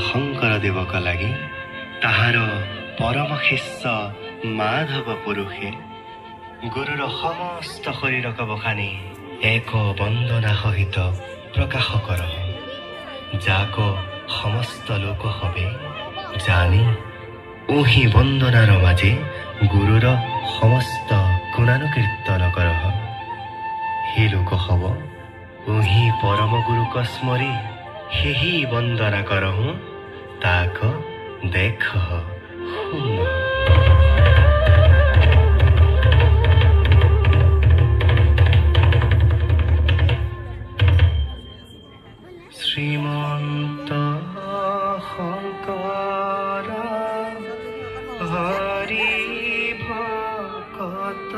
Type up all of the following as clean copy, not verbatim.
শংকৰদেৱক লাগি তাহাৰ পৰম শিষ্য মাধৱ পুৰুষে গুৰুৰ সমস্ত শৰীৰক বখানি এক বন্দনা সহিত প্ৰকাশ কৰ, যাক সমস্ত লোক হবে জানি ওহি বন্দনাৰ মাজে গুৰুৰ সমস্ত গুণানুকীৰ্তন কৰ। হে লোক হব ওহি পৰম গুৰুক স্মৰি সেহি বন্দনা কৰহো, তাক দেখ শুন। শ্ৰীমন্ত শংকৰ হৰি ভকত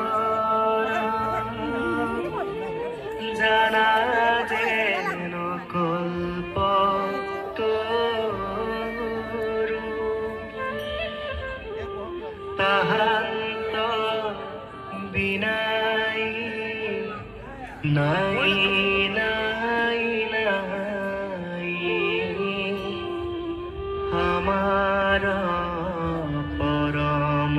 জানা যেন কল্প তৰু তাহান্ত বিনাই নাই নাই নাই আমাৰ পৰম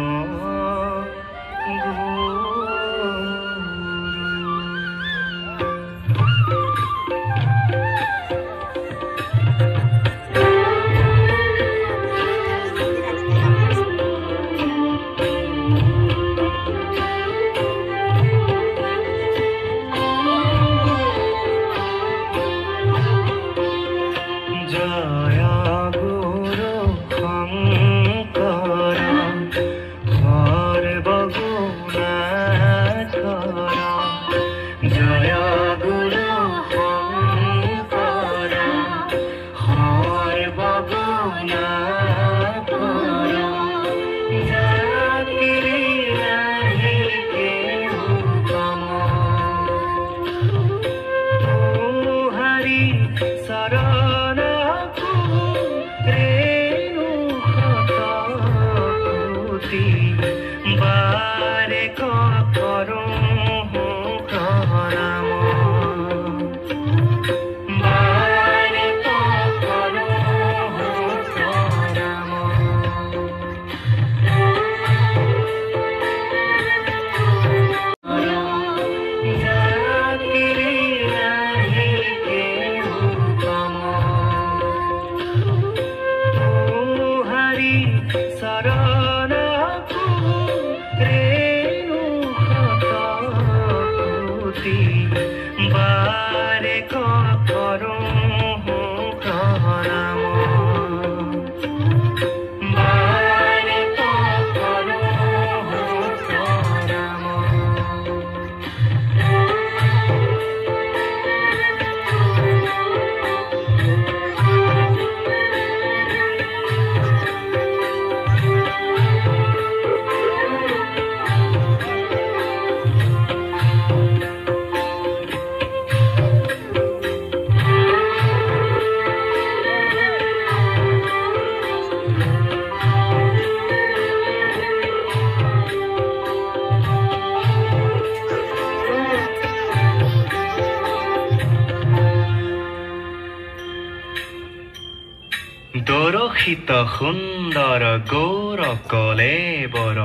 দৰশিত সুন্দৰ গৌৰ কলেবৰ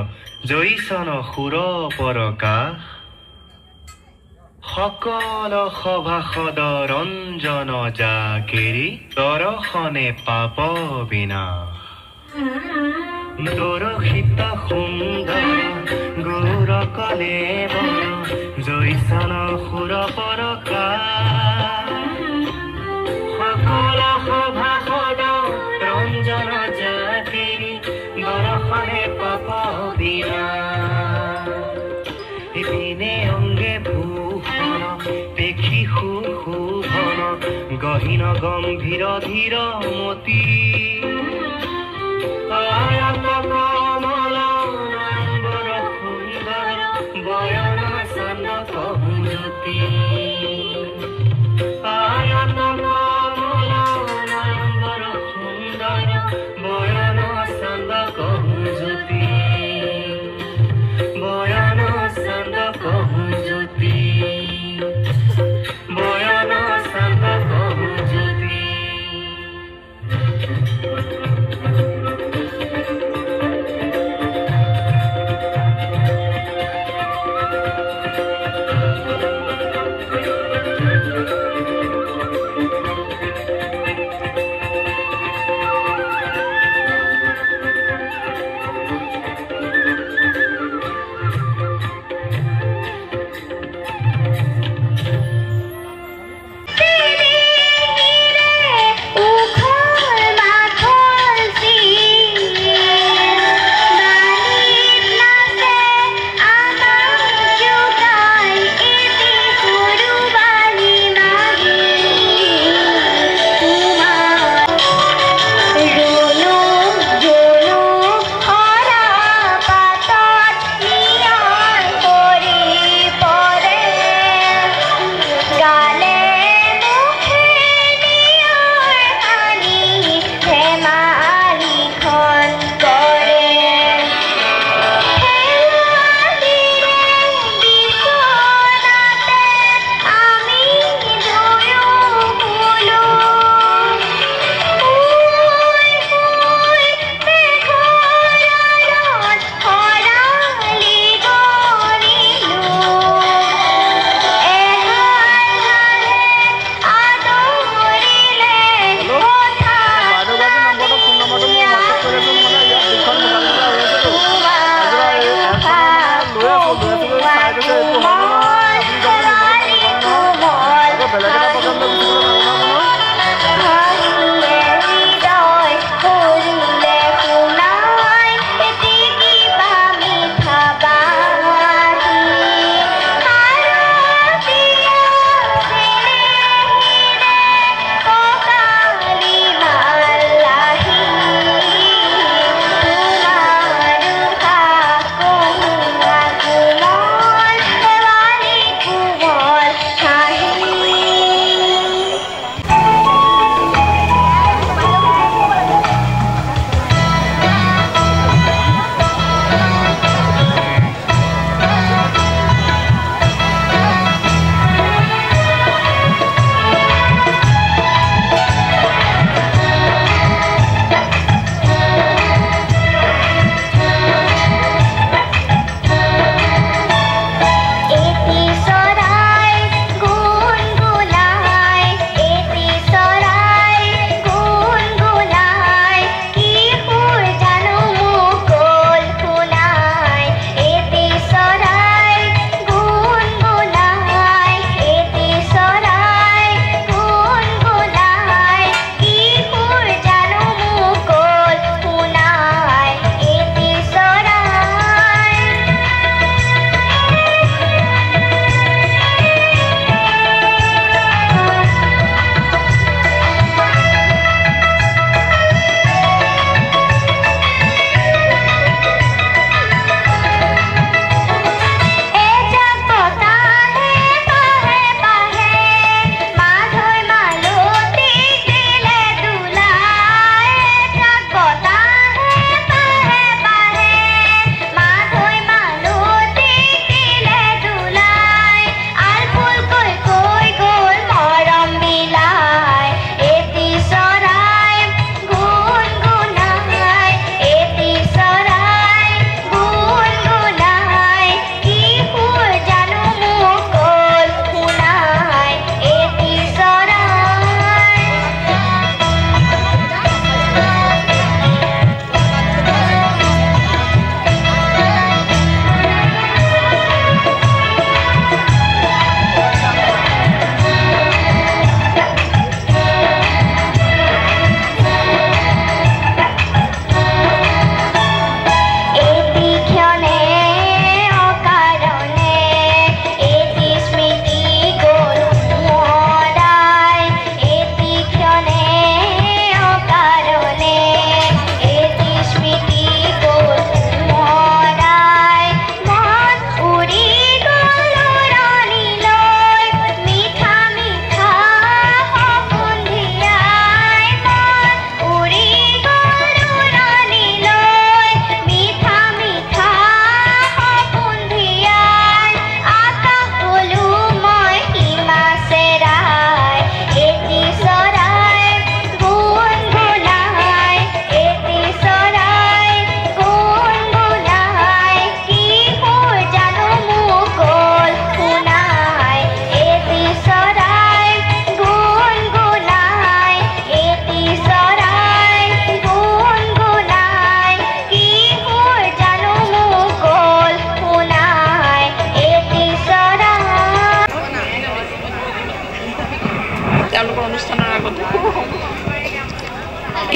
জৈচন সুৰ পৰকাশ সকল সভাসদ ৰঞ্জন জাকেৰি দৰ্শনে পাপ বিনাশ। দৰশিত সুন্দৰ গৌৰ কলেবৰ জৈচন সুৰ পৰকাশ সকল সভাসদ ৰঞ্জন জাতিৰি দৰ্শনে পাপ বিনাশ। এপিনে অংগে ভূষণ পেখি সুশোভন গহীন গম্ভীৰ ধীৰ মতি কমল নয়নবৰ সুন্দৰ বয়ন চন্দ কহুজতি বয়ন চন্দ কহুজতি বয়ন চন্দ কহুজতি বয়ন চন্দ কহুজতি।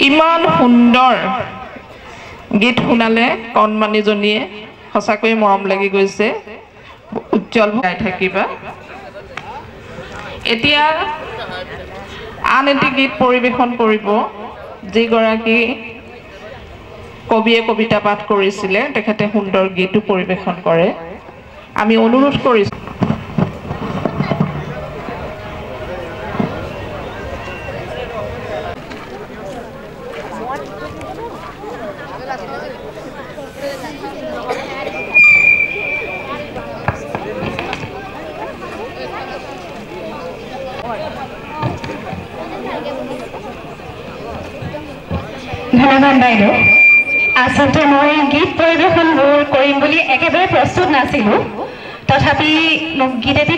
ইমান সুন্দৰ গীত শুনালে কণমানিজনীয়ে সঁচাকৈ মৰম লাগি গৈছে উজ্জ্বল গাই থাকিবা এতিয়া আন এটি গীত পৰিবেশন কৰিব যিগৰাকী কবিয়ে কবিতা পাঠ কৰিছিলে তেখেতে সুন্দৰ গীতো পৰিবেশন কৰে আমি অনুৰোধ কৰিছো ধন্যবাদ বাইদেউ আচলতে মই গীত পৰিবেশন কৰিম বুলি একেবাৰে প্ৰস্তুত নাছিলো তথাপি মোক গীত এটি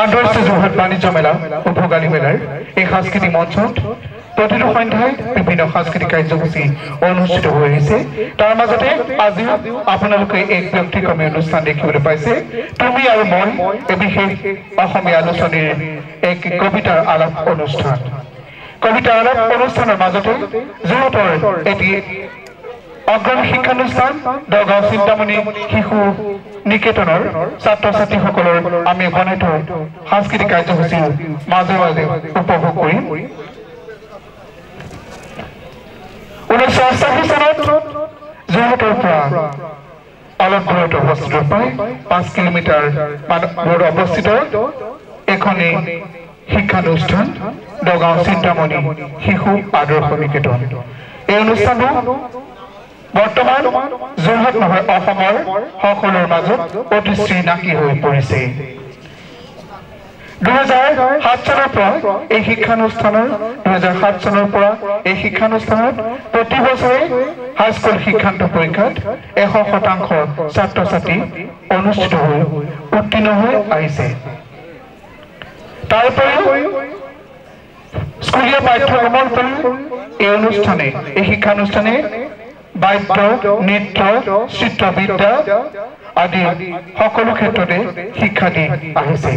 আন্তঃৰাষ্ট্ৰীয় যোৰহাট বাণিজ্য মেলা উপভোগালী মেলাৰ এই সাংস্কৃতিক মঞ্চত প্ৰতিটো সন্ধ্যায় বিভিন্ন সাংস্কৃতিক কাৰ্যসূচী অনুষ্ঠিত হৈ আহিছে তাৰ মাজতে আজি আপোনালোকে এক ব্যক্তিক্ৰমী অনুষ্ঠান দেখিবলৈ পাইছে তুমি আৰু মই এই বিশেষ অসমীয়া আলোচনীৰ এক কবিতাৰ আলাপ অনুষ্ঠান কবিতাৰ আলাপ অনুষ্ঠানৰ মাজতে যোৰহাটৰ এটি অগ্ৰণী শিক্ষানুষ্ঠান দগাঁও চিন্তামণি শিশু নিকেতনৰ ছাত্ৰ ছাত্ৰীসকলৰ আমি বনাই সাংস্কৃতিক কাৰ্যসূচীৰ মাজে মাজে উপভোগ কৰিম 1988 চনত যোৰহাটৰ পৰা অলপ দূৰত অৱস্থিত প্ৰায় 5 কিলোমিটাৰ দূৰত অৱস্থিত এখনি শিক্ষানুষ্ঠান দগাঁও চিন্তামণি শিশু আদৰ্শ নিকেতন এই অনুষ্ঠানটো বৰ্তমান যোৰহাট নহয় অসমৰ সকলোৰ মাজত অতিশ্ৰী নাকি হৈ পৰিছে 2007 চনৰ পৰা এই শিক্ষানুষ্ঠানৰ 2007 চনৰ পৰা এই শিক্ষানুষ্ঠানত প্ৰতি বছৰে হাইস্কুল শিক্ষান্ত পৰীক্ষাত 100% ছাত্ৰ ছাত্ৰী অনুষ্ঠিত হৈ উত্তীৰ্ণ হৈ আহিছে তাৰ উপৰিও স্কুলীয়া পাঠ্যক্ৰমৰ পৰা এই অনুষ্ঠানে এই শিক্ষানুষ্ঠানে বাদ্য নৃত্য চিত্ৰবিদ্যা আদি সকলো ক্ষেত্ৰতে শিক্ষা দি আহিছে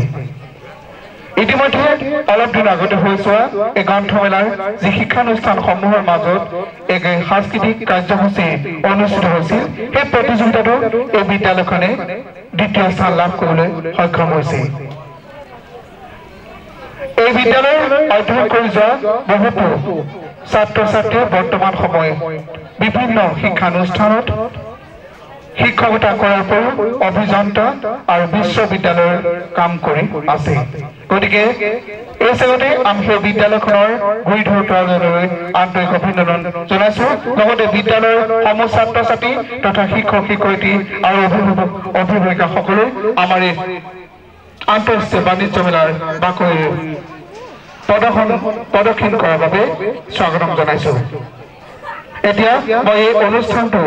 ইতিমধ্যে অলপ দিন আগতে হৈ যোৱা এই গ্ৰন্থমেলাৰ যি শিক্ষানুষ্ঠানসমূহৰ মাজত এক সাংস্কৃতিক কাৰ্যসূচী অনুষ্ঠিত হৈছিল সেই প্ৰতিযোগিতাতো এই বিদ্যালয়খনে দ্বিতীয় স্থান লাভ কৰিবলৈ সক্ষম হৈছে এই বিদ্যালয় অধ্যয়ন কৰি যোৱা বহুতো ছাত্ৰ ছাত্ৰীয়ে বৰ্তমান সময়ত বিভিন্ন শিক্ষানুষ্ঠানত শিক্ষকতা কৰাৰ পৰা অভিযন্তা আৰু বিশ্ববিদ্যালয়ৰ কাম কৰি আছে গতিকে এই চেগতে আমি সেই বিদ্যালয়খনৰ গুৰিধৰোতালৈ আন্তৰিক অভিনন্দন জনাইছো লগতে বিদ্যালয়ৰ সমূহ ছাত্ৰ ছাত্ৰী তথা শিক্ষক শিক্ষয়িত্ৰী আৰু অভিভাৱকসকলক আমাৰ এই আন্তঃৰাষ্ট্ৰীয় বাণিজ্য মেলাৰ বাকৰি প্ৰদৰ্শন কৰাৰ বাবে স্বাগতম জনাইছো এতিয়া মই এই অনুষ্ঠানটো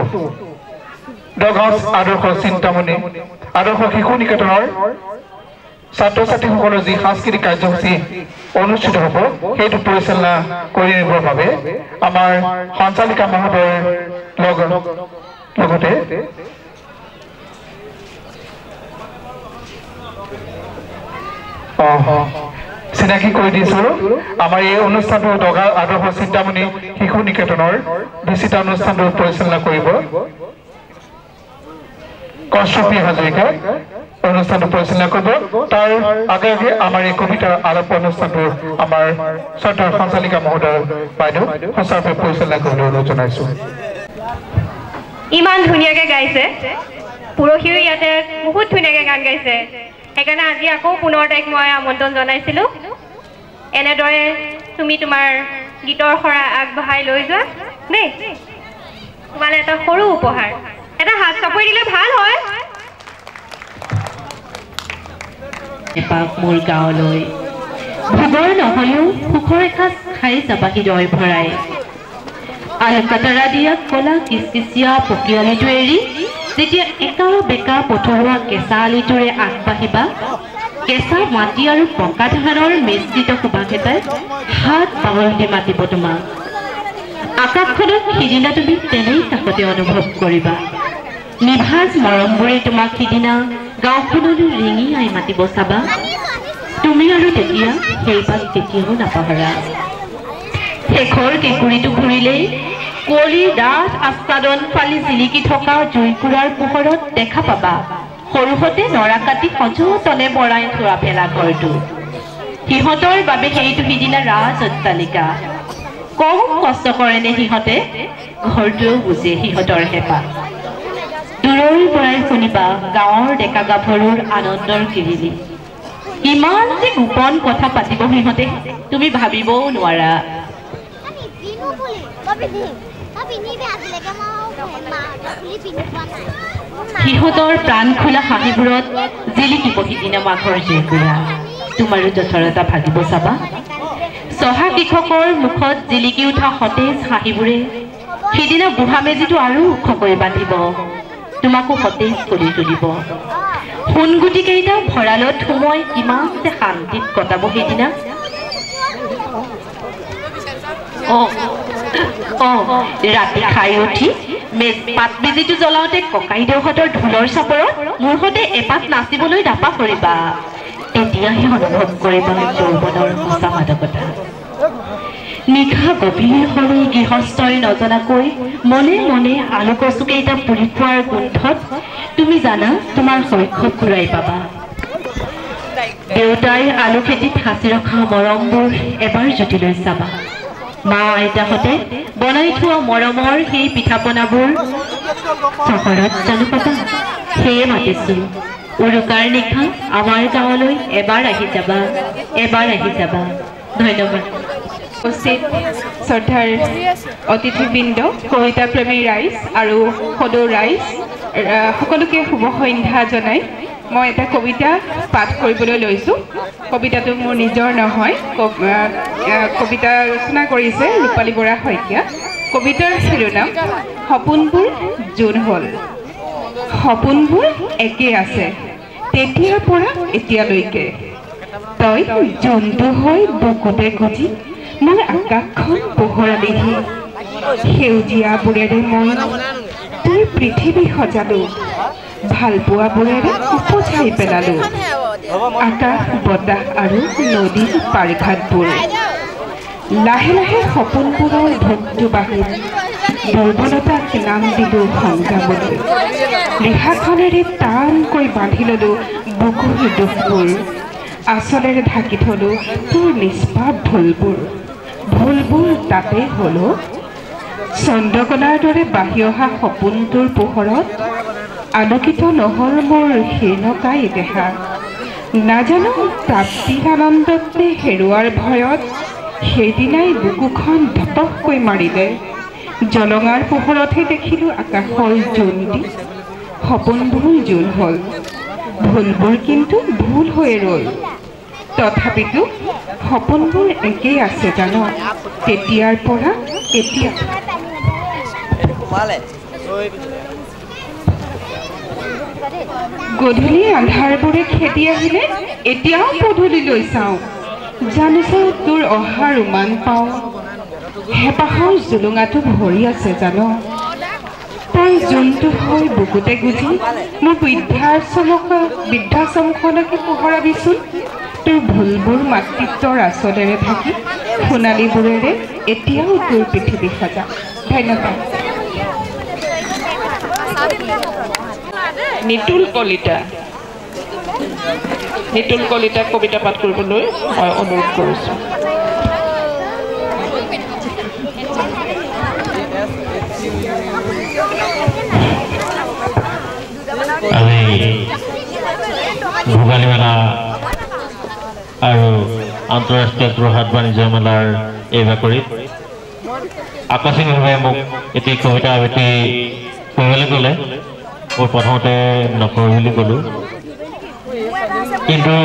দগাঁও আদৰ্শ চিন্তামণি আদৰ্শ শিশু নিকেতনৰ ছাত্ৰ ছাত্ৰীসকলৰ যি সাংস্কৃতিক কাৰ্যসূচী অনুষ্ঠিত হ'ব সেইটো পৰিচালনা কৰি নিবৰ বাবে আমাৰ সঞ্চালিকা মহোদয়ৰ লগতে চিনাকি কৰি দিছো আমাৰ এই অনুষ্ঠানটো দগাঁও আদৰ্শ চিন্তামণি শিশু নিকেতনৰ বিচিত্ৰ অনুষ্ঠানটো পৰিচালনা কৰিব কৌশপী হাজৰিকাই অনুষ্ঠানটো পৰিচালনা কৰিব তাৰ আগে আগে আমাৰ এই কবিতাৰ আলাপ অনুষ্ঠানটো আমাৰ শ্ৰদ্ধাৰ সঞ্চালিকা মহোদয় বাইদেউ সঁচাকৈ পৰিচালনা কৰিবলৈ অনুৰোধ জনাইছো ইমান ধুনীয়াকৈ গাইছে পুৰহিও ইয়াতে বহুত ধুনীয়াকৈ গান গাইছে সেইকাৰণে আজি আকৌ পুনৰ তাইক মই আমন্ত্ৰণ জনাইছিলোঁ এনেদৰে তুমি তোমাৰ গীতৰ শৰা আগবঢ়াই লৈ যোৱা দেই তোমালৈ এটা সৰু উপহাৰ এটা হাত চাপৰি দিলে ভাল হয় এপাক মোৰ গাঁৱলৈ ভোগৰ নহ'লেও সুখৰ এসাঁজ খাই যাবাহি ৰয় ভৰাই আলকাতৰা দিয়া কলা কিচকিচিয়া পকিয়ালিটো এৰি যেতিয়া একা বেকা পথৰুৱা কেঁচা আলিটোৰে আগবাঢ়িবা কেঁচা মাটি আৰু পকা ধানৰ মিশ্ৰিত সুবাস এটাই হাত বাগৰতে মাতিব তোমাক আকাশখনত সিদিনা তুমি তেনেই কাষতে অনুভৱ কৰিবা নিভাজ মৰমবোৰে তোমাক সিদিনা গাঁওখনলৈ ৰিঙি আই মাতিব চাবা তুমি আৰু তেতিয়া সেইপাক কেতিয়াও নাপাহৰা শেষৰ কেঁকুৰিটো ঘূৰিলেই কুঁৱলীৰ ডাঠ আচ্ছাদন ফালি জিলিকি থকা জুইকুৰাৰ পোহৰত দেখা পাবা সৰুহতে নৰা কাটি সযতনে বৰাই থোৱা ভেলাঘৰটো সিহঁতৰ বাবে সেইটো সিদিনা ৰাজ অট্টালিকা কম কষ্ট কৰেনে সিহঁতে ঘৰটোও বুজে সিহঁতৰ হেঁপাহ দূৰৰ পৰাই শুনিবা গাঁৱৰ ডেকা গাভৰুৰ আনন্দৰ কিৰিলি ইমান যে গোপন কথা পাতিব সিহঁতে তুমি ভাবিবও নোৱাৰা সিহঁতৰ প্ৰাণ খোলা হাঁহিবোৰত জিলিকিব সিদিনা মাঘৰ জুইকুৰা তোমাৰো যথৰতা ভাগিব চাবা চহা কৃষকৰ মুখত জিলিকি উঠা সতেজ হাঁহিবোৰে সিদিনা বুঢ়া মেজিটো আৰু ওখকৈ বান্ধিব তোমাকো সতেজ কৰি তুলিব সোণগুটিকেইটা ভঁৰালত সোমোৱাই কিমান যে শান্তিত কটাব সেইদিনা ৰাতি খাই উঠি পাত মেজিটো জ্বলাওঁতে ককাইদেউহঁতৰ ঢোলৰ চাপৰত মূৰহঁতে এপাক নাচিবলৈ নাপাহৰিবা তেতিয়াহে অনুভৱ কৰিবা যৌৱনৰ সঁচা মাদকতা নিশা গভীৰ হৈ গৃহস্থই নজনাকৈ মনে মনে আলু কচুকেইটা পুৰি খোৱাৰ গোন্ধত তুমি জানা তোমাৰ শৈশৱ ঘূৰাই পাবা দেউতাই আলু খেতিত সাঁচি ৰখা মৰমবোৰ এবাৰ জুতিলৈ চাবা মা আইতাহঁতে বনাই থোৱা মৰমৰ সেই পিঠা পনাবোৰ চহৰত জানো পাবা সেয়ে মাতিছো উৰুকাৰ নিশা আমাৰ গাঁৱলৈ এবাৰ আহি যাবা ধন্যবাদ উপস্থিত শ্ৰদ্ধাৰ অতিথিবৃন্দ কবিতা প্ৰেমী ৰাইজ আৰু সদৌ ৰাইজ সকলোকে শুভ সন্ধ্যা জনাই মই এটা কবিতা পাঠ কৰিবলৈ লৈছোঁ কবিতাটো মোৰ নিজৰ নহয় কবিতা ৰচনা কৰিছে ৰূপালী বৰা শইকীয়া কবিতাৰ শিৰোনাম সপোনবোৰ জোন হ'ল সপোনবোৰ একে আছে তেতিয়াৰ পৰা এতিয়ালৈকে তই জন্তু হৈ বুকুতে গুজি মই আকাশখন পোহৰালিহি সেউজীয়া বোৰেৰে মই তোৰ পৃথিৱী সজালো ভালপোৱা বোৰেৰে উপচাই পেলালো আকাশ বতাহ আৰু নদীৰ পাৰিঘাটবোৰ লাহে লাহে সপোনবোৰৰ ভোগটো বাঢ়িল দুৰ্বলতাক নাম দিলো সংগ্ৰামলৈ ৰিহাখনেৰে টানকৈ বান্ধি ললো বুকুৰ দুখবোৰ আচলেৰে ঢাকি থলো তোৰ নিষ্পাপ ভুলবোৰ তাতে হলো চন্দ্ৰকলাৰ দৰে বাঢ়ি অহা সপোনটোৰ পোহৰত আলোকিত নহল মোৰ শীৰ্ণকায় দেহা নাজানো প্ৰাপ্তিৰ আনন্দতে হেৰুৱাৰ ভয়ত সেইদিনাই বুকুখন ধপককৈ মাৰিলে জলঙাৰ পোহৰতহে দেখিলোঁ আকাশৰ জোনটি সপোনবোৰ জোন হ'ল ভুলবোৰ কিন্তু ভুল হৈ ৰ'ল তথাপিতো সপোনবোৰ একেই আছে জানো তেতিয়াৰ পৰা এতিয়া গধূলি আন্ধাৰবোৰে খেদি আহিলে এতিয়াও পদূলিলৈ চাওঁ জানিছো তোৰ অহাৰ উমান পাওঁ হেঁপাহৰ জুলুঙাটো ভৰি আছে জানো তই যোনটো হৈ বুকুতে গুজি মোৰ বৃদ্ধাশ্ৰমখনকে পোহৰাবিচোন তোৰ ভুলবোৰ মাতৃত্বৰ আচলেৰে থাকি সোণালীবোৰেৰে এতিয়াও তোৰ পৃথিৱী সজা ধন্যবাদ নিতুল কলিতা কবিতা পাঠ কৰিবলৈ মই অনুৰোধ কৰিছোঁ আজি ভোগালী মেলা আৰু আন্তঃৰাষ্ট্ৰীয় বৃহৎ বাণিজ্য মেলাৰ এই বাকৰিত আকস্মিকভাৱে মোক এটি কবিতা আবৃত্তি কৰিবলৈ ক'লে মোৰ প্ৰথমতে নকৰোঁ বুলি ক'লোঁ কিন্তু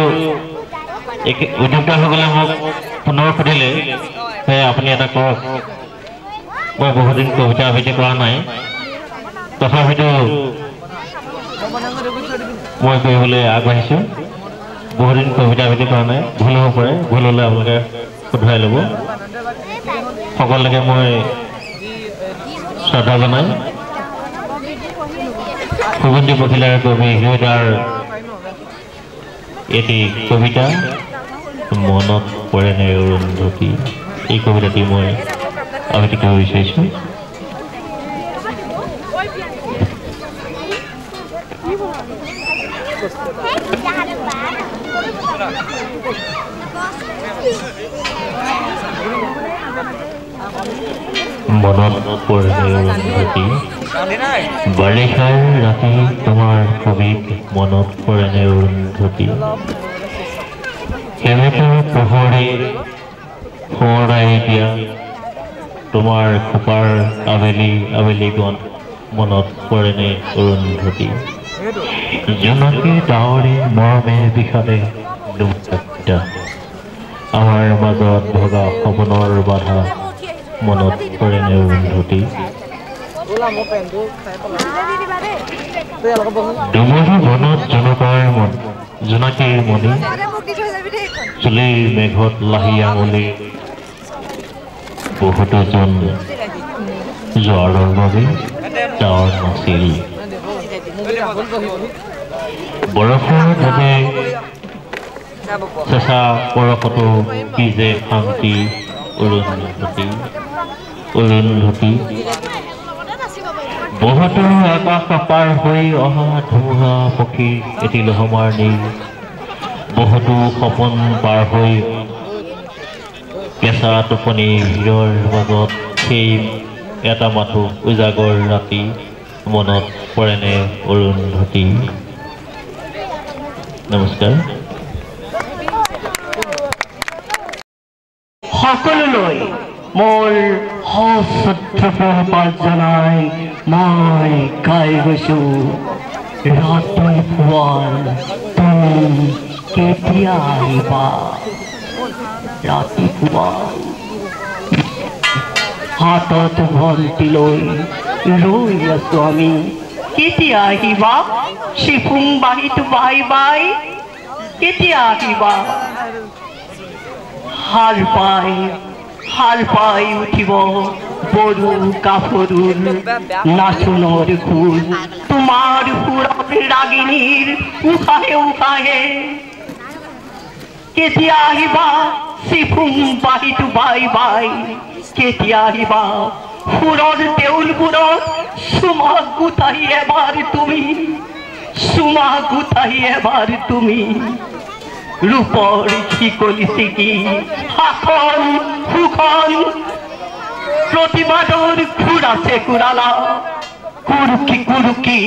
উদ্যোক্তাসকলে মোক পুনৰ সুধিলে যে আপুনি এটা কৰক মই বহুদিন কবিতা আবৃত্তি কৰা নাই তথাপিতো মই কৰিবলৈ আগবাঢ়িছোঁ বহুদিন কবিতা আবৃত্তি কৰা নাই ভুল হ'ব পাৰে ভুল হ'লে আপোনালোকে শুধৰাই ল'ব সকলোকে মই শ্ৰদ্ধা জনাই সুগন্ধি পখিলাৰ কবি হৃদয়ৰ এটি কবিতা মনত পৰেনে অৰুন্ধতী এই কবিতাটি মই আবৃত্তি কৰিব বিচাৰিছোঁ মনত পৰেনে অৰুন্ধতী বাৰিষাৰ ৰাতি তোমাৰ কবিক মনত পৰেনে অৰুন্ধতী কেনেকৈ পোহৰে সোঁৱৰাই দিয়া তোমাৰ খোপাৰ আবেলি গণ মনত পৰেনে অৰুন্ধতী জোনাকী ডাৱৰী মৰমে বিষাদে দুটা আমাৰ মাজত ভগা সপোনৰ বাধা মনত পৰেনে অৰুন্ধতী ডুমৰি বনত জোনাকীৰ মণি চুলিৰ মেঘত লাহি আঙুলি বহুতো জন জোৱাৰৰ বাবে ডাৱৰ নাছিল বৰফৰ বাবে চেঁচা বৰফতো কি যে শান্তি অৰুন্ধতী বহুতো আকাশ পাৰ হৈ অহা ধুমুহা পক্ষী এটি লহমাৰ নীল বহুতো সপোন পাৰ হৈ কেঁচা টোপনি ভিৰৰ মাজত সেই এটা মাথো উজাগৰ ৰাতি মনত পৰেনে অৰুন্ধতী নমস্কাৰ সকলোলৈ মোৰ সশ্ৰদ্ধ জনাই মই গাই গৈছোঁ ৰাতিপুৱাৰ তুমি কেতিয়া আহিবা ৰাতিপুৱা হাতত ভণ্টি লৈ ৰৈ আছো আমি কেতিয়া আহিবা শিফুং বাহিটো বাই কেতিয়া আহিবা হাল পাই উঠিব বড়ো কাপড়ুর নাচুনোর খুল তোমার পুরন রাগিনীর উখাহে কেতিয়া আহিবা শিফুং বাহিটো বাই কেতিয়া আহিবা ফুৰৰ দেউলবোৰত চুমা গুটাই এবাৰ তুমি ৰূপৰ শিকলি চিকি হাখন সুখন প্ৰতিবাদৰ ঘূৰাছে কুৰালা কুৰুকি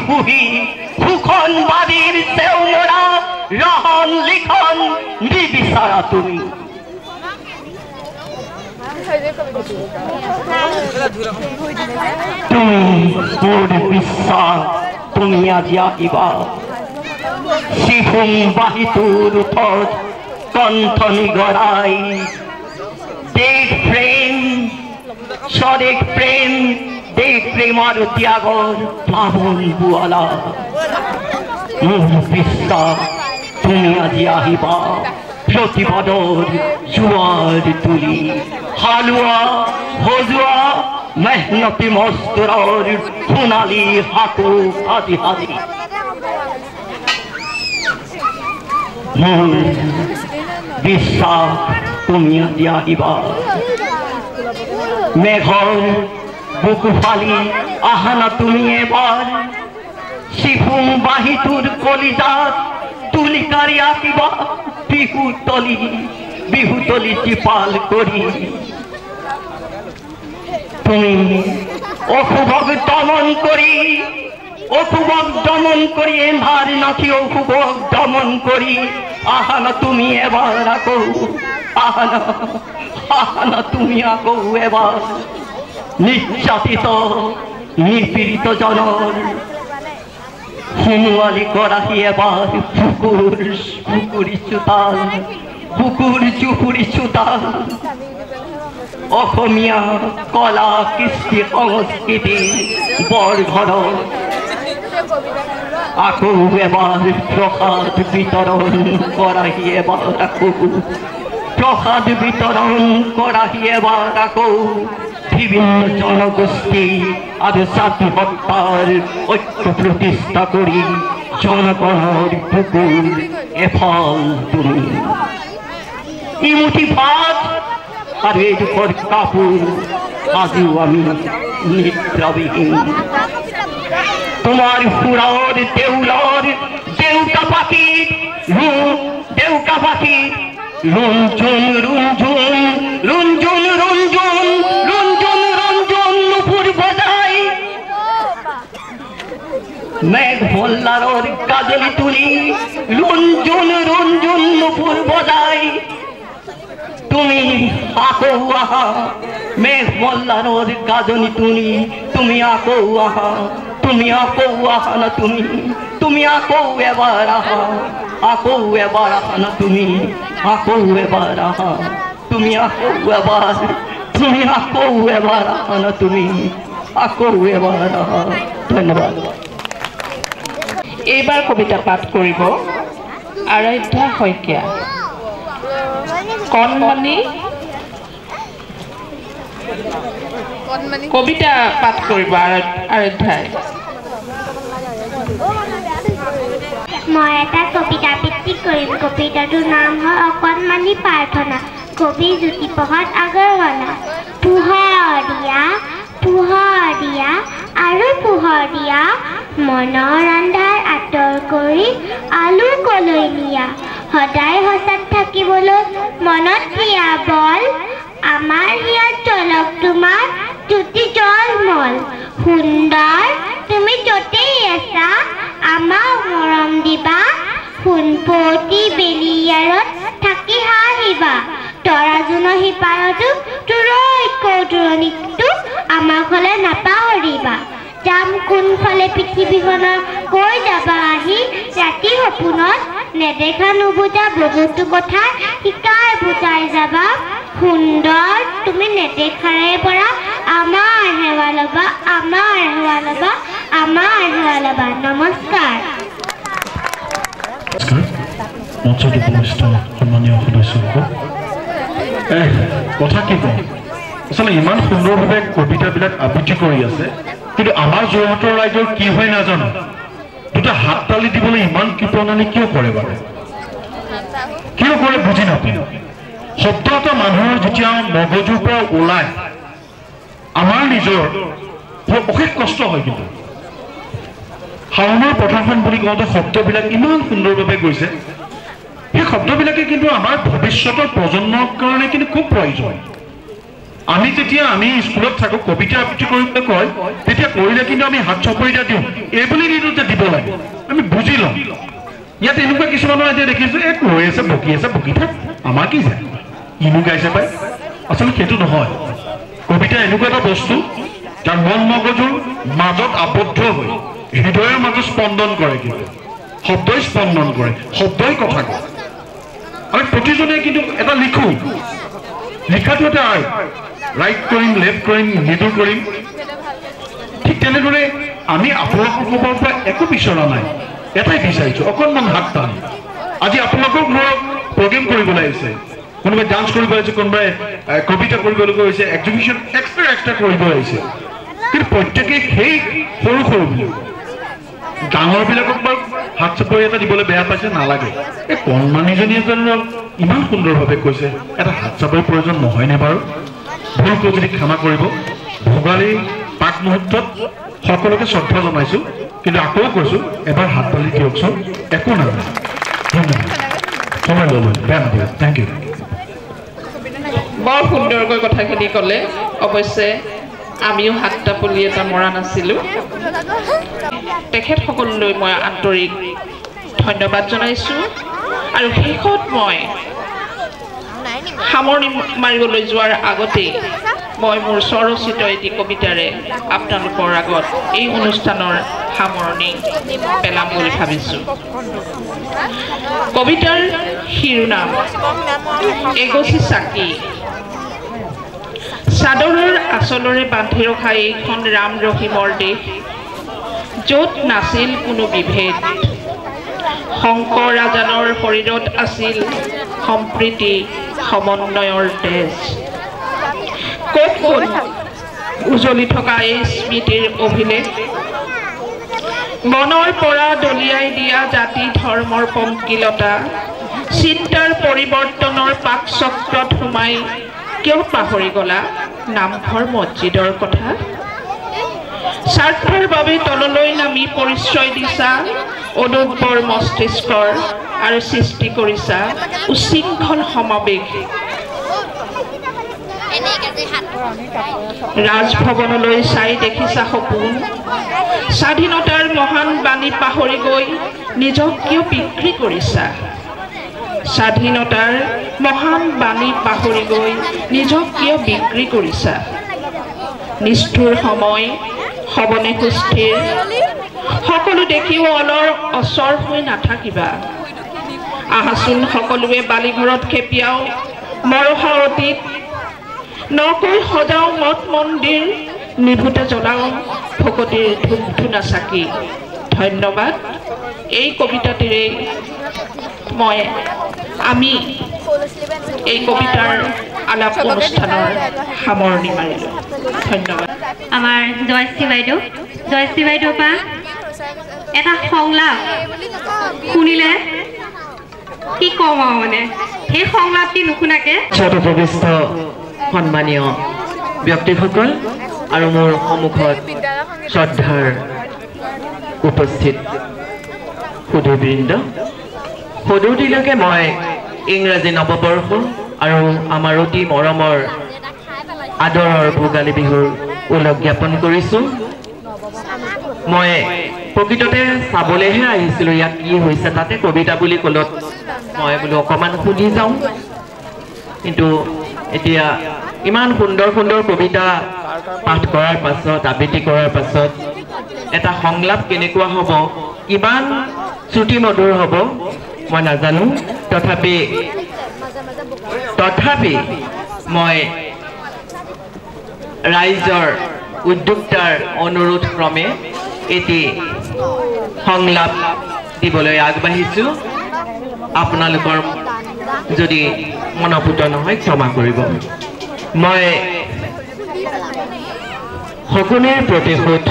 হুহি সুখন বাৰীৰ চেউমৰা ৰহন লিখন নিবিচাৰা তুমি মোৰ বিশ্বাস তুমি আজি আহিবা শিফুং বাহিটোৰ ওঠত কণ্ঠনি গৰাই দেশ প্ৰেম স্বদেশ প্ৰেম এই প্ৰেমাৰ ত্যাগৰ প্লাবন বুয়ালা মোৰ বিশ্বাস তুমি আজি আহিবা প্ৰতিপদৰ জোৱাৰ তুলি হালোৱা সজোৱা মেহনতি মজদুৰৰ সোণালী হাতো আদি আদি মোৰ বিশ্বাস তুমি আজি আহিবা মেঘৰ বুকু ফালি আহানা তুমি এবাৰ শিফুম বাহিতুর কলিজাত তুলি কারি আঁকিবা বিহু তলি চিপাল করি তুমি অশুভক দমন এন্ধার নাকি অশুভক দমন করি আহানা তুমি এবার আকো আহানা তুমি আকো এবার নির্যাতিত নিপীড়িত জনর হুমুয়ালি করাহি এবার বুকুর চুপুরি চুতাল অসমীয়া কলা কৃষ্টি সংস্কৃতি বৰ ঘৰ আকৌ এবাৰ প্ৰসাদ বিতৰণ কৰাহি এবাৰ আকৌ প্ৰসাদ বিতৰণ কৰাহি এবাৰ আকৌ বিভিন্ন জনগোষ্ঠী আৰু জাতি হত্যাৰ ঐক্য প্ৰতিষ্ঠা কৰি জনগণৰ বুকুৰ এফাল তুমি ইমুঠি ভাত আৰু এডোখৰ কাপোৰ আজিও আমি নিদ্ৰাবিহীন তোমাৰ সুৰৰ দেউলৰ দেউকা পাখিত ৰুঞ্জুন নুপুৰ বজাই মেঘ মল্লাৰৰ কাজলি তুলি ৰুঞ্জুন নুপুৰ বজাই তুমি আকৌ আহা মেঘ মল্লাৰৰ গাজনি তুলি তুমি আকৌ আহা না তুমি আকৌ এবাৰ আহা না তুমি আকৌ এবাৰ আহা তুমি আকৌ এবাৰ আহা না তুমি আকৌ এবাৰ আহা ধন্যবাদ এইবাৰ কবিতা পাঠ কৰিব আৰাধ্যা শইকীয়া কণমানি কবিতা পাঠ কৰিব আৰাধ্যাই মই এটা কবিতা আবৃত্তি কৰিম কবিতাটোৰ নাম হয় অকণমানি প্ৰাৰ্থনা কবি জ্যোতিপ্ৰসাদ আগৰৱালা পোহৰ দিয়া আৰু পোহৰ দিয়া মনৰ আন্ধাৰ আঁতৰ কৰি আলোকলৈ নিয়া সদায় সঁচাত থাকিবলৈ মনত দিয়া বল আমাৰ হিয়াত চলক তোমাৰ জ্যোতি জলমল সুন্দৰ তুমি য'তেই আছা আমাক মৰম দিবা সোণপতি বেলিয়াৰত থাকি হাঁহিবা তৰাজুনৰ সিপাৰতো দূৰৈ কৌদৰণিটো আমাৰ ঘৰলৈ নাপাহৰিবা যাম কোনফালে পৃথিৱীখনৰ কৈ যাবা আহি ৰাতি সপোনত নেদেখা নুবুজা বহুতো কথা শিকাই বুজাই যাবা সুন্দৰ তুমি নেদেখাৰে পৰা আমাৰ সেৱা ল'বা নমস্কাৰ মঞ্চত উপস্থিত সন্মানীয় সদস্যসকল কথা কি কওঁ আচলতে ইমান সুন্দৰভাৱে কবিতাবিলাক আবৃত্তি কৰি আছে কিন্তু আমাৰ যোৰহাটৰ ৰাইজৰ কি হয় নাজানো দুটা হাত তালি দিবলৈ ইমান কৃপণালি কিয় কৰে বাৰু কিয় কৰে বুজি নাপাওঁ শব্দ এটা মানুহৰ যেতিয়া মগজুৰ পৰা ওলায় আমাৰ নিজৰ অশেষ কষ্ট হয় কিন্তু শাওনৰ প্ৰথমখন বুলি কওঁতে শব্দবিলাক ইমান সুন্দৰভাৱে গৈছে সেই শব্দবিলাকে কিন্তু আমাৰ ভৱিষ্যতৰ প্ৰজন্মৰ কাৰণে কিন্তু খুব প্ৰয়োজন আমি যেতিয়া আমি স্কুলত থাকোঁ কবিতা আবৃত্তি কৰিবলৈ কয় তেতিয়া কৰিলে কিন্তু আমি হাত চপৰিটা দিওঁ এইবুলি নিদিওঁ যে দিব লাগে আমি বুজি লওঁ ইয়াত এনেকুৱা কিছুমানৰ এতিয়া দেখিছোঁ এই কৈ আছে বকি থাক আমাৰ কি যায় ইনো গাইছে পাই আচলতে সেইটো নহয় কবিতা এনেকুৱা এটা বস্তু যাৰ মন মগজুৰ মাজত আবদ্ধ হৈ হৃদয়ৰ মাজত স্পন্দন কৰে কিন্তু শব্দই স্পন্দন কৰে শব্দই কথা কয় আমি প্ৰতিজনে কিন্তু এটা লিখোঁ লিখাটো এটা ৰাইট কৰিম লেফ্ট কৰিম মিডল কৰিম তেনেদৰে আমি আপোনালোকৰ পৰা একো বিচৰা নাই, এটাই বিচাৰিছোঁ অকণমান হাত টান। আজি আপোনালোকৰ ঘৰত প্ৰগ্ৰেম কৰিবলৈ আহিছে, কোনোবাই ডান্স কৰিব আহিছে, কোনোবাই কবিতা কৰিবলৈ গৈছে, এক্সিবিশ্যন এক্সট্ৰা কৰিব আহিছে, কিন্তু প্ৰত্যেকেই সেই সৰু সৰু ডাঙৰবিলাকক বাৰু হাত চাপৰি এটা দিবলৈ বেয়া পাইছে, নালাগে। এই কণমানিজনীয়ে যেন ইমান সুন্দৰভাৱে কৈছে, এটা হাত চাপৰিৰ প্ৰয়োজন নহয়নে বাৰু? ভুলকৈ যদি ক্ষমা কৰিব। ভোগালী পাক মুহূৰ্তত সকলোকে শ্ৰদ্ধা জনাইছোঁ, কিন্তু আকৌ কৈছোঁ এবাৰ হাত তালি দিয়কচোন, একো নালাগে। ধন্যবাদ, সময় ল'লোঁ, বেয়া নাপাব। Thank you. বৰ সুন্দৰকৈ কথাখিনি ক'লে। অৱশ্যে আমিও হাত তাপলি এটা মৰা নাছিলোঁ। তেখেতসকললৈ মই আন্তৰিক ধন্যবাদ জনাইছোঁ। আৰু শেষত মই সামৰণি মাৰিবলৈ যোৱাৰ আগতেই মই মোৰ স্বৰচিত এটি কবিতাৰে আপোনালোকৰ আগত এই অনুষ্ঠানৰ সামৰণি পেলাম বুলি ভাবিছোঁ। কবিতাৰ শিৰোনাম এগছি চাকি। চাদৰৰ আচলৰে বান্ধি ৰখা এইখন ৰাম ৰহিমৰ দেশ, য'ত নাছিল কোনো বিভেদ। শংকৰ ৰাজানৰ শৰীৰত আছিল সম্প্ৰীতি সমন্বয়ৰ তেজ। ক'ত ক'ত উজলি থকা এই স্মৃতিৰ অভিলেখ, মনৰ পৰা দলিয়াই দিয়া জাতি ধৰ্মৰ পংকিলতা, চিন্তাৰ পৰিৱৰ্তনৰ পাক চক্ৰত সোমাই কিয় পাহৰি গলা নামঘৰ মছজিদৰ কথা? স্বাৰ্থৰ বাবে তললৈ নামি পৰিচয় দিছা অনুৰ্বৰ মস্তিষ্কৰ আৰু সৃষ্টি কৰিছা উশৃংখল সমাৱেশ। ৰাজভৱনলৈ চাই দেখিছা সপোন, স্বাধীনতাৰ মহান বাণী পাহৰি গৈ নিজক কিয় বিক্ৰী কৰিছা? স্বাধীনতাৰ মহান বাণী পাহৰি গৈ নিজক কিয় বিক্ৰী কৰিছা? নিষ্ঠুৰ সময় সবনে সুস্থিৰ, সকলো দেখিও অলৰ অচৰ হৈ নাথাকিবা। আহাচোন সকলোৱে বালিঘৰত খেপিয়াও মৰহা অতীত, নকৈ সজাওঁ মঠ মন্দিৰ, নিভুতে জ্বলাওঁ ভকতিৰ ধূপ ধূনা চাকি। ধন্যবাদ। এই কবিতাটিৰে আমি এই কবিতাৰ আলাপ অনুষ্ঠানৰ সামৰণি মাৰিলোঁ। ধন্যবাদ। আমাৰ জয়শ্ৰী বাইদেউৰ পৰা এটা সংলাপ শুনিলে কি কম আৰু মানে সেই সংলাপটি নুশুনাকে উপবিষ্ট সন্মানীয় ব্যক্তিসকল আৰু মোৰ সন্মুখত শ্ৰদ্ধাৰ উপস্থিত সুধীবৃন্দ, সদূৰটিলৈকে মই ইংৰাজী নৱবৰ্ষ আৰু আমাৰ অতি মৰমৰ আদৰৰ ভোগালী বিহুৰ ওলগ জ্ঞাপন কৰিছোঁ। মই প্ৰকৃততে চাবলৈহে আহিছিলোঁ ইয়াত কি হৈছে। তাতে কবিতা বুলি ক'লত মই বোলো অকণমান শুনি যাওঁ, কিন্তু এতিয়া ইমান সুন্দৰ সুন্দৰ কবিতা পাঠ কৰাৰ পাছত, আবৃত্তি কৰাৰ পাছত এটা সংলাপ কেনেকুৱা হ'ব, কিমান শ্ৰুতি মধুৰ হ'ব মই নাজানো। তথাপি মই ৰাইজৰ উদ্যোক্তাৰ অনুৰোধ ক্ৰমে এটি সংলাপ দিবলৈ আগবাঢ়িছোঁ। আপোনালোকৰ যদি মনপুত নহয় ক্ষমা কৰিব। মই শকুনিৰ প্ৰতিশোধ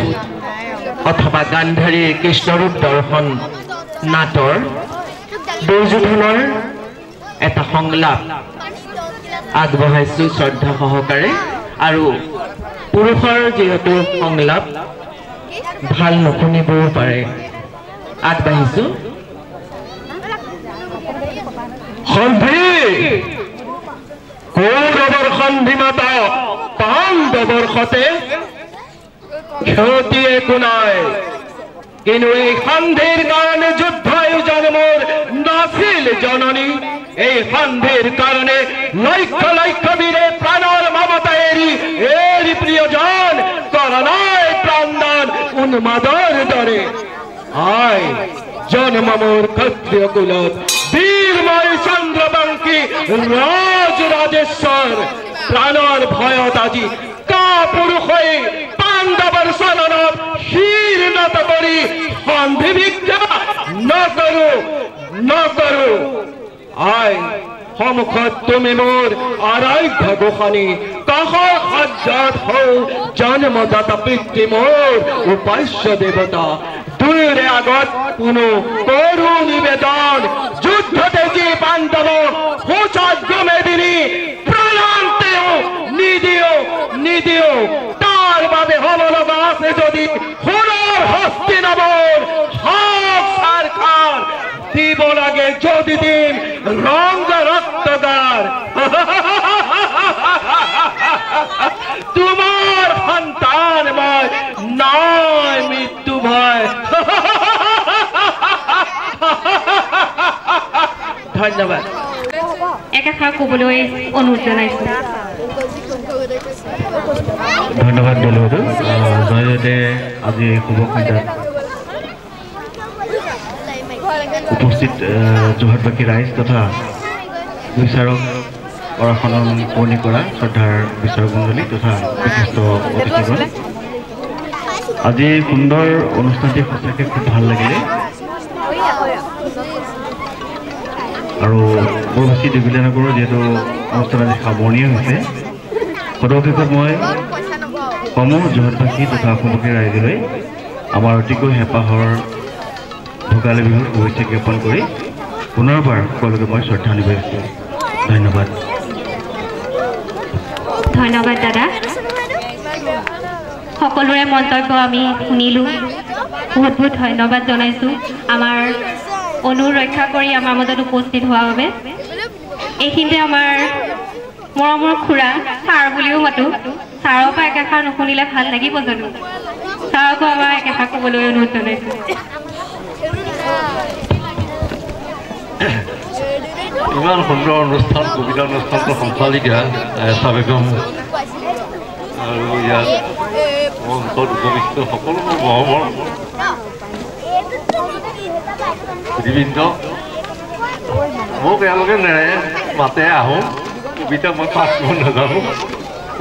অথবা গান্ধাৰীৰ কৃষ্ণৰূপ দৰ্শন নাটৰ দুৰ্যোধনৰ এটা সংলাপ আগবঢ়াইছোঁ শ্ৰদ্ধা সহকাৰে। আৰু পুৰুষৰ যিহেতু সংলাপ ভাল নুশুনিবও পাৰে, আগবাঢ়িছোঁ। সন্ধি কৌৰৱৰ সন্ধি মাতা পাণ্ডৱৰ সতে ক্ষতি একো নাই, কিন্তু এই সন্ধিৰ কাৰণে যুদ্ধ আয়োজন মোৰ নাছিল জননী। এই সন্ধিৰ কাৰণে লক্ষ লক্ষ বীৰে প্ৰাণৰ মমতা এৰি প্ৰিয়জন কৰা নাই প্ৰাণদান উন্মাদৰ দৰে। আই জন্ম মোৰ ক্ষত্ৰিয় কুলত বীৰময় চন্দ্ৰবংশী ৰাজ ৰাজেশ্বৰ, প্ৰাণৰ ভয়ত আজি কা পুৰুষ হৈ বান্ধৱৰ চৰণত শিৰ নত কৰি সন্ধি ভিক্ষা নকৰো আই সন্মুখত তুমি মোৰ আৰাধ্য গোসানী কাষৰ সজ্জাত হও জন্মদাতা পিতৃ মোৰ উপাস্য দেৱতা দুয়োৰে আগত কোনো কৰো নিবেদন যুদ্ধতে যি পাণ্ডৱক সুচাগ্ৰমে দিনি প্ৰাণ তেওঁ নিদিও তাৰ বাবে হ'ব লগা আছে যদি সোণৰ হস্তিনাপুৰ দিব লাগে যদি দিন ৰংগ ৰক্তগাৰ তোমাৰ সন্তান মই নাই মৃত্যু ভয় ধন্যবাদ একাষাৰ ক'বলৈ অনুৰোধ জনাইছোঁ ধন্যবাদ দিলোঁ জয়তে আজি শুভ সন্ধ্যাত উপস্থিত যোৰহাটবাসী ৰাইজ তথা বিচাৰক পৰাশনন শুৱনি কৰা শ্ৰদ্ধাৰ বিচাৰক মণ্ডলী তথা বিশিষ্ট অতিথিগণ আজি সুন্দৰ অনুষ্ঠানটি সঁচাকৈ খুব ভাল লাগিলে আৰু বৰ বেছি দেখিলে নকৰোঁ যিহেতু অনুষ্ঠান আজি সামৰণি হৈছে সদশেষত মই সমূহ যোৰহাটবাসী তথা অসমবাসী ৰাইজলৈ আমাৰ অতিকৈ হেঁপাহৰ ভোগালী বিহুৰ শুভেচ্ছা জ্ঞাপন কৰি পুনৰবাৰ সকলোকে মই শ্ৰদ্ধা নিবেদিছোঁ ধন্যবাদ দাদা সকলোৰে মন্তব্য আমি শুনিলোঁ বহুত ধন্যবাদ জনাইছোঁ আমাৰ অনুৰক্ষা কৰি আমাৰ মাজত উপস্থিত হোৱাৰ বাবে এইখিনিতে আমাৰ মৰমৰ খুৰা ছাৰ বুলিও মাতোঁ ছাৰৰ পৰা একেষাৰ নুশুনিলে ভাল লাগিব জানো ছাৰকো আমাৰ একেষাৰ ক'বলৈ অনুৰোধ জনাইছোঁ ইমান সুন্দৰ অনুষ্ঠান কবিতা অনুষ্ঠানটো সঞ্চালিকা আয়েশা বেগম আৰু ইয়াত মঞ্চত উপবিষ্ট সকলো মৰমৰ সুধীবৃন্দ মোক এওঁলোকে নেৰে মাতে আহোঁ কবিতা মই পাঠ কৰিব নাজানো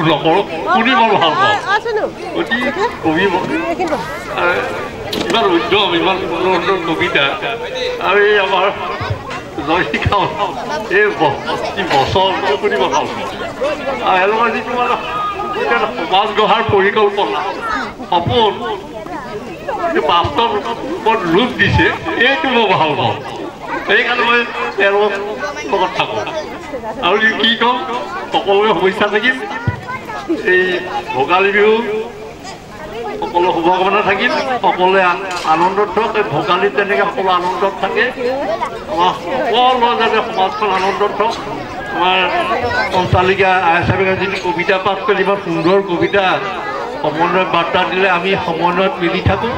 নকৰোঁ শুনি মই ভাল পাওঁ অতি কবি ইমান উদ্যম ইমান সুন্দৰ সুন্দৰ কবিতা আৰু এই আমাৰ জয়শিখা এই বছৰ শুনিব ভাল পাওঁ আৰু এওঁলোকৰ যিটো মানে সমাজ গঢ়াৰ পৰিকল্পনা সপোন বাস্তৱ ৰূপত ৰূপ দিছে এইটো মই ভাল পাওঁ সেইকাৰণে মই তেওঁলোকৰ লগত থাকোঁ আৰু কি কওঁ সকলোৰে সমস্যা থাকিম এই ভোগালী বিহু সকলো শুভকামনা থাকিল সকলোৱে আনন্দত থাকক এই ভোগালীত তেনেকৈ সকলো আনন্দত থাকে আমাৰ সকলো যাতে সমাজখন আনন্দত থাকক আমাৰ সঞ্চালিকা আয়েশা বেগম যিটো কবিতা পাঠ কৰি ইমান সুন্দৰ কবিতা সমন্বয় বাৰ্তা দিলে আমি সমন্বয়ত মিলি থাকোঁ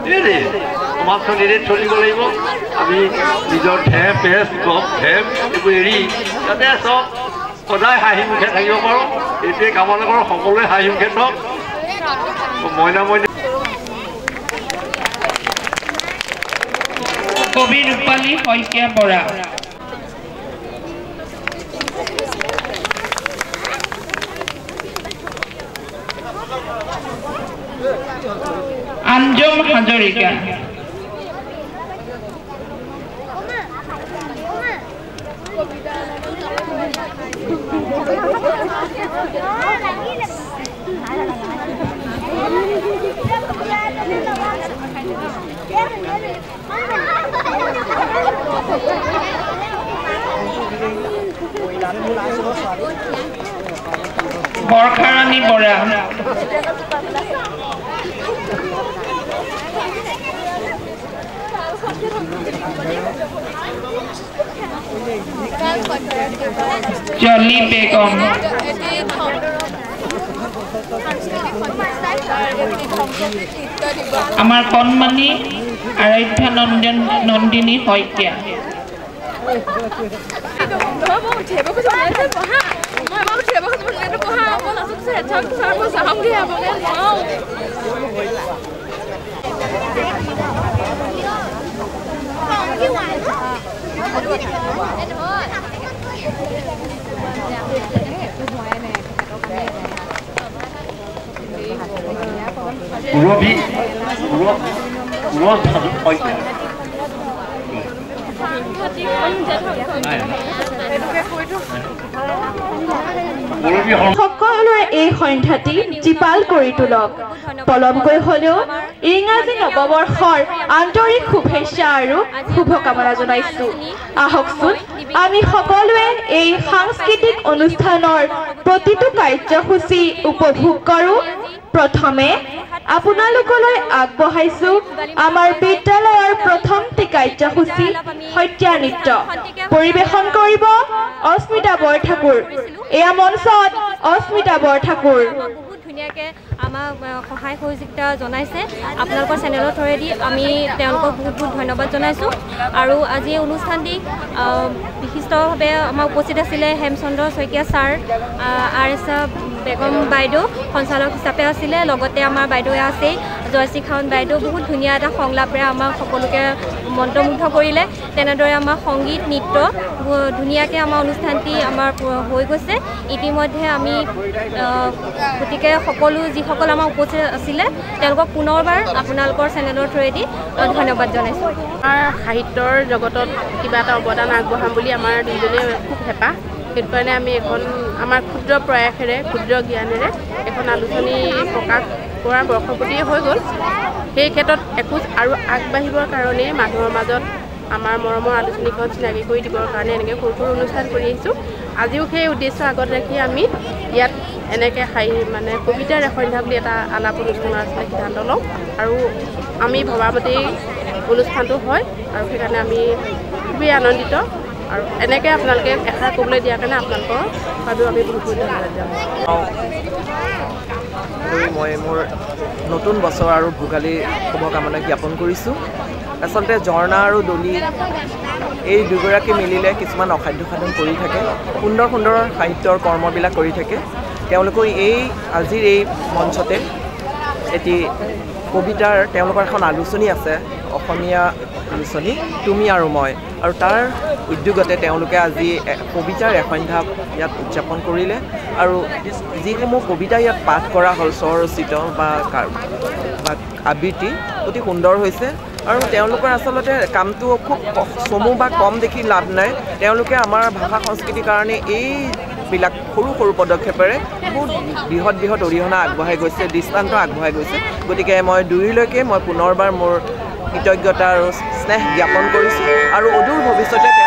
এই সমাজখন এনে চলিব লাগিব আমি নিজৰ ঠেহ পেচ গপ ঠেম এইবোৰ এৰি যাতে চব সদায় হাঁহি মুখে থাকিব পাৰোঁ এইটোৱে কামনা কৰোঁ সকলোৱে হাঁহি মুখে থাকক মইনা কবি ৰূপালী শইকীয়া বৰা আঞ্জুম হাজৰিকা বৰখাৰাণী বৰা জলি বেগম আমাৰ কণমানি আৰাধ্যা নন্দিনী শইকীয়া সুৰভি শইকীয়া সকলোৰে এই সন্ধ্যাটি জীপাল কৰি তোলক পলমকৈ হলেও ইংৰাজী নৱবৰ্ষৰ আন্তৰিক শুভেচ্ছা আৰু শুভকামনা জনাইছো আহকচোন আমি সকলোৱে এই সাংস্কৃতিক অনুষ্ঠানৰ প্ৰতিটো কাৰ্যসূচী উপভোগ কৰোঁ প্ৰথমে আপোনালোকলৈ আগবঢ়াইছো আমাৰ বিদ্যালয়ৰ প্ৰথমটি কাৰ্যসূচী সত্ৰীয়া নৃত্য পৰিৱেশন কৰিব অস্মিতা বৰঠাকুৰ এয়া মঞ্চত অস্মিতা বৰঠাকুৰ বহুত ধুনীয়াকৈ আমাক সহায় সহযোগিতা জনাইছে আপোনালোকৰ চেনেলৰ থ্ৰুৱেদি আমি তেওঁলোকক বহুত বহুত ধন্যবাদ জনাইছোঁ আৰু আজি এই অনুষ্ঠানটি বিশিষ্টভাৱে আমাৰ উপস্থিত আছিলে হেমচন্দ্ৰ শইকীয়া ছাৰ RS বেগম বাইদেউ সঞ্চালক হিচাপে আছিলে লগতে আমাৰ বাইদেউ আছে জয়শ্ৰী খাউন বাইদেউ বহুত ধুনীয়া এটা সংলাপেৰে আমাক সকলোকে মন্ত্ৰমুগ্ধ কৰিলে তেনেদৰে আমাৰ সংগীত নৃত্য ধুনীয়াকৈ আমাৰ অনুষ্ঠানটি আমাৰ হৈ গৈছে ইতিমধ্যে আমি গতিকে সকলো যিসকল আমাৰ উপস্থিত আছিলে তেওঁলোকক পুনৰবাৰ আপোনালোকৰ চেনেলৰ থ্ৰুৱেদি ধন্যবাদ জনাইছোঁ আমাৰ সাহিত্যৰ জগতত কিবা এটা অৱদান আগবঢ়াম বুলি আমাৰ দুজনে খুব হেঁপাহ সেইটো কাৰণে আমি এখন আমাৰ ক্ষুদ্ৰ প্ৰয়াসেৰে ক্ষুদ্ৰ জ্ঞানেৰে এখন আলোচনী প্ৰকাশ কৰাৰ বৰ্ষপূৰ্তিয়ে হৈ গ'ল সেই ক্ষেত্ৰত এখোজ আৰু আগবাঢ়িবৰ কাৰণে মানুহৰ মাজত আমাৰ মৰমৰ আলোচনীখন চিনাকি কৰি দিবৰ কাৰণে এনেকৈ সৰু সৰু অনুষ্ঠান কৰি আহিছোঁ আজিও সেই উদ্দেশ্য আগত ৰাখি আমি ইয়াত এনেকৈ মানে কবিতাৰ সন্ধ্যা বুলি এটা আলাপ অনুষ্ঠানৰ আছিলে সিদ্ধান্ত লওঁ আৰু আমি ভবামতেই অনুষ্ঠানটো হয় আৰু সেইকাৰণে আমি খুবেই আনন্দিত আৰু এনেকৈ আপোনালোকে এষাৰ ক'বলৈ দিয়াৰ কাৰণে আপোনালোকৰ বাবেও আমি বহুত বহুত ধন্যবাদ জনাওঁ মই মোৰ নতুন বছৰ আৰু ভোগালী শুভকামনা জ্ঞাপন কৰিছোঁ আচলতে ঝৰ্ণা আৰু দলি এই দুগৰাকী মিলিলে কিছুমান অসাধ্য সাধন কৰি থাকে সুন্দৰ সুন্দৰ সাহিত্যৰ কৰ্মবিলাক কৰি থাকে তেওঁলোকৰ এই আজিৰ এই মঞ্চতে এটি কবিতাৰ তেওঁলোকৰ এখন আলোচনী আছে অসমীয়া আলোচনী তুমি আৰু মই আৰু তাৰ উদ্যোগতে তেওঁলোকে আজি কবিতাৰ এসন্ধ্যা ইয়াত উদযাপন কৰিলে আৰু যিসমূহ কবিতা ইয়াত পাঠ কৰা হ'ল স্বৰচিত বা আবৃত্তি অতি সুন্দৰ হৈছে আৰু তেওঁলোকৰ আচলতে কামটো খুব চমু বা কম দেখি লাভ নাই তেওঁলোকে আমাৰ ভাষা সংস্কৃতিৰ কাৰণে এইবিলাক সৰু সৰু পদক্ষেপেৰে বহুত বৃহৎ বৃহৎ অৰিহণা আগবঢ়াই গৈছে দৃষ্টান্ত আগবঢ়াই গৈছে গতিকে মই দুয়োলৈকে মই পুনৰবাৰ মোৰ কৃতজ্ঞতা আৰু স্নেহ জ্ঞাপন কৰিছোঁ আৰু অদূৰ ভৱিষ্যতে